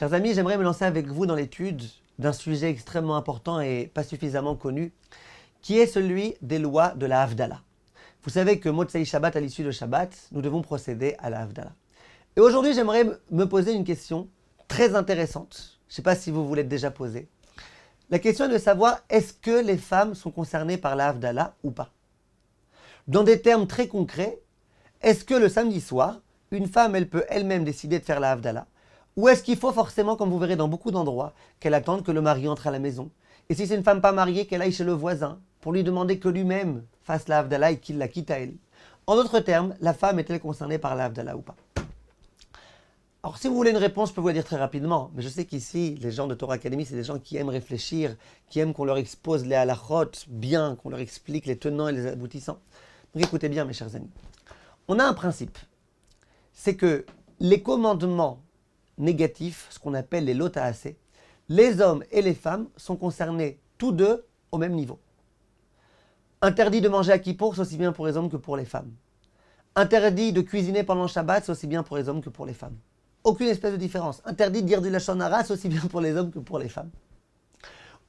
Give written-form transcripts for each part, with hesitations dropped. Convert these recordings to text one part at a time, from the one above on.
Chers amis, j'aimerais me lancer avec vous dans l'étude d'un sujet extrêmement important et pas suffisamment connu, qui est celui des lois de la Havdalah. Vous savez que Motsei Shabbat, à l'issue de Shabbat, nous devons procéder à la Havdalah. Et aujourd'hui, j'aimerais me poser une question très intéressante. Je ne sais pas si vous vous l'êtes déjà posée. La question est de savoir, est-ce que les femmes sont concernées par la Havdalah ou pas? Dans des termes très concrets, est-ce que le samedi soir, une femme, elle peut elle-même décider de faire la Havdalah? Ou est-ce qu'il faut forcément, comme vous verrez dans beaucoup d'endroits, qu'elle attende que le mari entre à la maison? Et si c'est une femme pas mariée, qu'elle aille chez le voisin pour lui demander que lui-même fasse la Havdalah et qu'il la quitte à elle? En d'autres termes, la femme est-elle concernée par la Havdalah ou pas? Alors si vous voulez une réponse, je peux vous la dire très rapidement, mais je sais qu'ici, les gens de Torah Academy, c'est des gens qui aiment réfléchir, qui aiment qu'on leur expose les halachot bien, qu'on leur explique les tenants et les aboutissants. Donc écoutez bien mes chers amis. On a un principe, c'est que les commandements négatifs, ce qu'on appelle les lotaasé, les hommes et les femmes sont concernés tous deux au même niveau. Interdit de manger à Kippour, c'est aussi bien pour les hommes que pour les femmes. Interdit de cuisiner pendant le Shabbat, c'est aussi bien pour les hommes que pour les femmes. Aucune espèce de différence. Interdit de dire du Lashon Hara, c'est aussi bien pour les hommes que pour les femmes.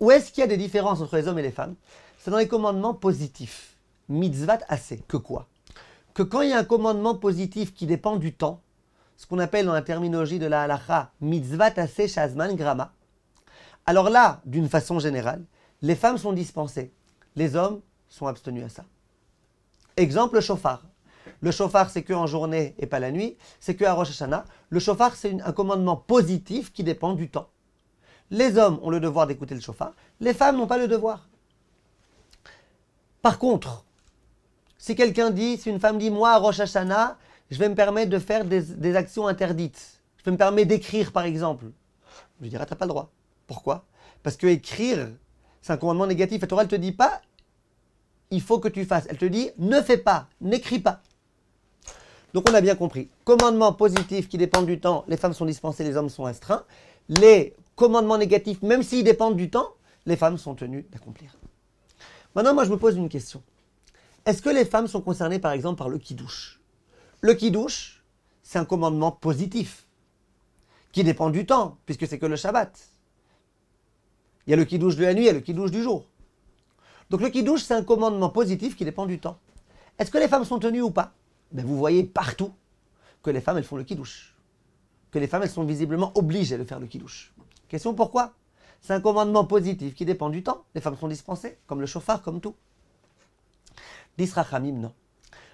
Où est-ce qu'il y a des différences entre les hommes et les femmes? C'est dans les commandements positifs. Mitzvat assez. Que quoi? Que quand il y a un commandement positif qui dépend du temps, ce qu'on appelle dans la terminologie de la halacha, mitzvat assez shazman grama, alors là, d'une façon générale, les femmes sont dispensées. Les hommes sont abstenus à ça. Exemple, le shofar. Le shofar, c'est qu'en journée et pas la nuit. C'est qu'à Rosh Hashanah. Le shofar, c'est un commandement positif qui dépend du temps. Les hommes ont le devoir d'écouter le shofar. Les femmes n'ont pas le devoir. Par contre, si une femme dit, moi, à Rosh Hashanah, je vais me permettre de faire des actions interdites. Je vais me permettre d'écrire, par exemple. Je lui dirai, tu n'as pas le droit. Pourquoi? Parce que écrire, c'est un commandement négatif. La Torah, elle ne te dit pas, il faut que tu fasses. Elle te dit, ne fais pas, n'écris pas. Donc on a bien compris. Commandement positif qui dépend du temps, les femmes sont dispensées, les hommes sont astreints. Les commandements négatifs, même s'ils dépendent du temps, les femmes sont tenues d'accomplir. Maintenant, moi, je me pose une question. Est-ce que les femmes sont concernées, par exemple, par le kiddush? Le kiddush, c'est un commandement positif qui dépend du temps, puisque c'est que le Shabbat. Il y a le kiddush de la nuit, il y a le kiddush du jour. Donc le kiddush, c'est un commandement positif qui dépend du temps. Est-ce que les femmes sont tenues ou pas? Ben, vous voyez partout que les femmes, elles font le kiddush. Que les femmes, elles sont visiblement obligées de faire le kiddush. Question pourquoi? C'est un commandement positif qui dépend du temps. Les femmes sont dispensées, comme le shofar, comme tout. Disrachamim, non.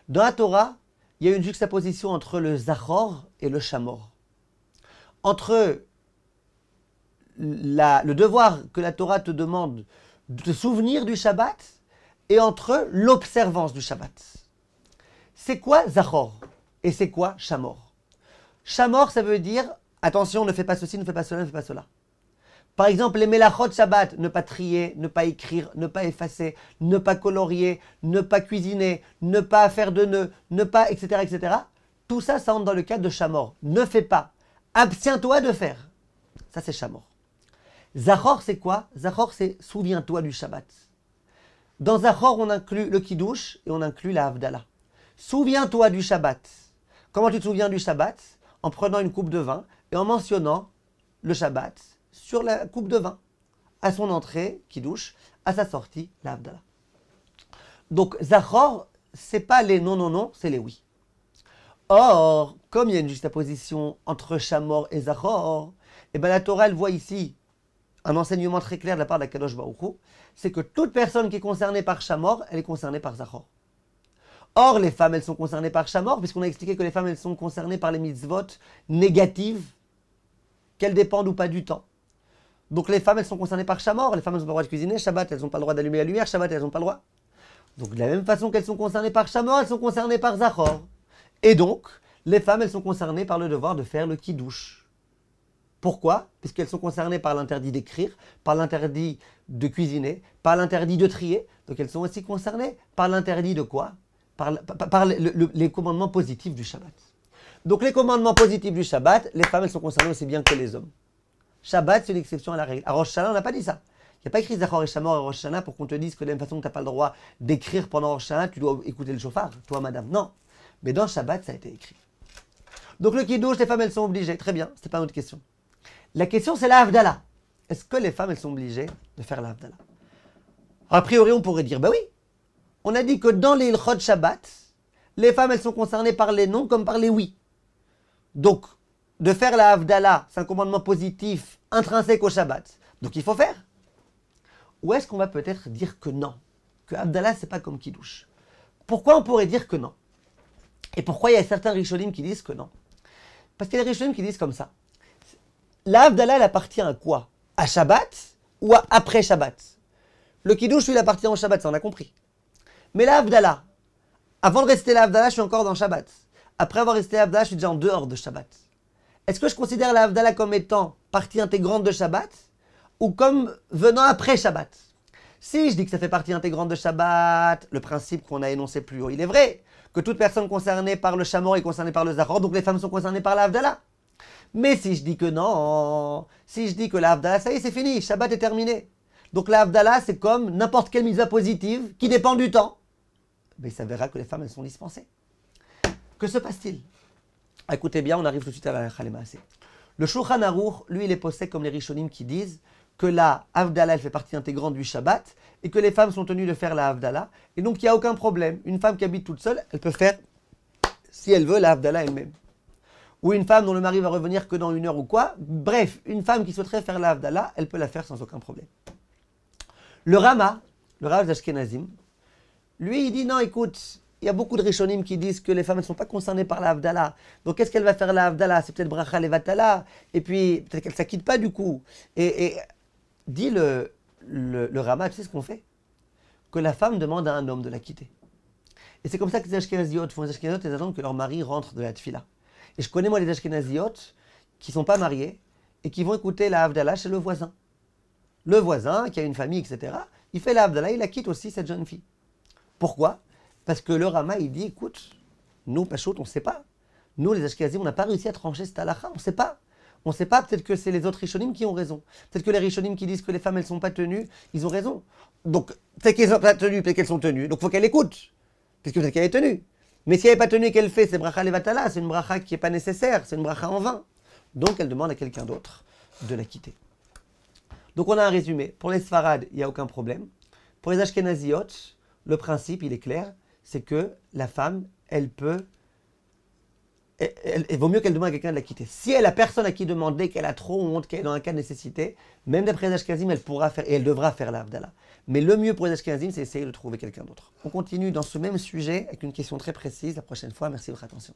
Dans la Torah, il y a une juxtaposition entre le zachor et le shamor. Entre le devoir que la Torah te demande de te souvenir du Shabbat et entre l'observance du Shabbat. C'est quoi zachor et c'est quoi shamor? Shamor, ça veut dire attention, ne fais pas ceci, ne fais pas cela, ne fais pas cela. Par exemple, les melachot Shabbat, ne pas trier, ne pas écrire, ne pas effacer, ne pas colorier, ne pas cuisiner, ne pas faire de nœuds, ne pas, etc., etc. Tout ça, ça entre dans le cadre de shamor. Ne fais pas. Abstiens-toi de faire. Ça, c'est shamor. Zachor, c'est quoi? Zachor, c'est souviens-toi du Shabbat. Dans Zachor, on inclut le kiddush et on inclut la Havdalah. Souviens-toi du Shabbat. Comment tu te souviens du Shabbat? En prenant une coupe de vin et en mentionnant le Shabbat sur la coupe de vin. À son entrée, kiddush, à sa sortie, la Havdalah. Donc, Zachor, c'est pas les non, non, non, c'est les oui. Or, comme il y a une juxtaposition entre Shamor et Zachor, et bien la Torah, elle voit ici un enseignement très clair de la part d'Akadosh Baruch Hu, c'est que toute personne qui est concernée par Shamor, elle est concernée par Zachor. Or, les femmes, elles sont concernées par Shamor, puisqu'on a expliqué que les femmes, elles sont concernées par les mitzvot négatives, qu'elles dépendent ou pas du temps. Donc les femmes, elles sont concernées par Shamor, les femmes, elles n'ont pas le droit de cuisiner, Shabbat, elles n'ont pas le droit d'allumer la lumière, Shabbat, elles n'ont pas le droit. Donc de la même façon qu'elles sont concernées par Shamor, elles sont concernées par Zachor. Et donc, les femmes, elles sont concernées par le devoir de faire le kiddush. Pourquoi? Puisqu'elles sont concernées par l'interdit d'écrire, par l'interdit de cuisiner, par l'interdit de trier. Donc elles sont aussi concernées par l'interdit de quoi? Par les commandements positifs du Shabbat. Donc les commandements positifs du Shabbat, les femmes, elles sont concernées aussi bien que les hommes. Shabbat, c'est une exception à la règle. À Rosh Hashanah, on n'a pas dit ça. Il n'y a pas écrit Zachor et Shamor à Rosh Hashanah pour qu'on te dise que de la même façon que tu n'as pas le droit d'écrire pendant Rosh Hashanah, tu dois écouter le shofar, toi madame. Non. Mais dans Shabbat, ça a été écrit. Donc le kiddush, les femmes, elles sont obligées. Très bien, c'était pas une autre question. La question, c'est la Havdalah. Est-ce que les femmes, elles sont obligées de faire la Havdalah? A priori, on pourrait dire, ben oui. On a dit que dans les Ilchot Shabbat, les femmes, elles sont concernées par les non comme par les oui. Donc, de faire la Havdalah, c'est un commandement positif, intrinsèque au Shabbat. Donc, il faut faire. Ou est-ce qu'on va peut-être dire que non? Que Havdalah, c'est pas comme Kiddush. Pourquoi on pourrait dire que non? Et pourquoi il y a certains Rishonim qui disent que non? Parce qu'il y a des Rishonim qui disent comme ça. La Havdalah, elle appartient à quoi? À Shabbat ou à après Shabbat? Le Kiddush, lui, il appartient au Shabbat, ça on a compris. Mais la Havdalah, avant de rester la Havdalah, je suis encore dans Shabbat. Après avoir resté la Havdalah, je suis déjà en dehors de Shabbat. Est-ce que je considère la Havdalah comme étant partie intégrante de Shabbat ou comme venant après Shabbat? Si je dis que ça fait partie intégrante de Shabbat, le principe qu'on a énoncé plus haut, il est vrai que toute personne concernée par le Shamor est concernée par le Zachor, donc les femmes sont concernées par la Havdalah. Mais si je dis que non, si je dis que la Havdalah, ça y est, c'est fini, Shabbat est terminé. Donc la Havdalah, c'est comme n'importe quelle mitzvah positive qui dépend du temps. Mais il s'avérera que les femmes, elles sont dispensées. Que se passe-t-il? Écoutez bien, on arrive tout de suite à la Chalemaasé. Le Shulchan Aruch, lui, il est posé comme les Rishonim qui disent que la Havdalah, elle fait partie intégrante du Shabbat et que les femmes sont tenues de faire la Havdalah. Et donc, il n'y a aucun problème. Une femme qui habite toute seule, elle peut faire, si elle veut, la Havdalah elle-même. Ou une femme dont le mari va revenir que dans 1 heure ou quoi. Bref, une femme qui souhaiterait faire la Havdalah, elle peut la faire sans aucun problème. Le Rama, le Rav d'Ashkenazim, lui, il dit non, écoute, il y a beaucoup de Rishonim qui disent que les femmes ne sont pas concernées par la Havdalah. Donc, qu'est-ce qu'elle va faire la Havdalah? C'est peut-être Bracha Levatala, et puis peut-être qu'elle ne s'acquitte pas du coup. Et dit le Rama, tu sais ce qu'on fait? Que la femme demande à un homme de la quitter. Et c'est comme ça que les Ashkenaziotes font. Les Ashkenaziotes, ils attendent que leur mari rentre de la tfila. Et je connais moi les Ashkenaziotes qui ne sont pas mariés et qui vont écouter la Havdalah chez le voisin. Le voisin, qui a une famille, etc., il fait la Havdalah, il la quitte aussi, cette jeune fille. Pourquoi? Parce que le Rama, il dit, écoute, nous, Pachout, on ne sait pas. Nous, les Ashkenazim, on n'a pas réussi à trancher cette halakha, on ne sait pas. On ne sait pas, peut-être que c'est les autres Rishonim qui ont raison. Peut-être que les Rishonim qui disent que les femmes, elles ne sont pas tenues, ils ont raison. Donc, peut-être qu'elles ne sont pas tenues, peut-être qu'elles sont tenues. Donc, il faut qu'elle écoute. Parce que peut-être qu'elle est tenue. Mais si elle n'est pas tenue et qu'elle fait, c'est bracha levatala, c'est une bracha qui n'est pas nécessaire, c'est une bracha en vain. Donc, elle demande à quelqu'un d'autre de la quitter. Donc, on a un résumé. Pour les Sfarad, il n'y a aucun problème. Pour les Ashkenaziyot, le principe, il est clair, c'est que la femme, elle peut... Il vaut mieux qu'elle demande à quelqu'un de la quitter. Si elle a personne à qui demander, qu'elle a trop honte, qu'elle est dans un cas de nécessité, même d'après les Ashkenazim, elle pourra faire, et elle devra faire la Havdalah. Mais le mieux pour les Ashkenazim, c'est essayer de trouver quelqu'un d'autre. On continue dans ce même sujet avec une question très précise la prochaine fois. Merci de votre attention.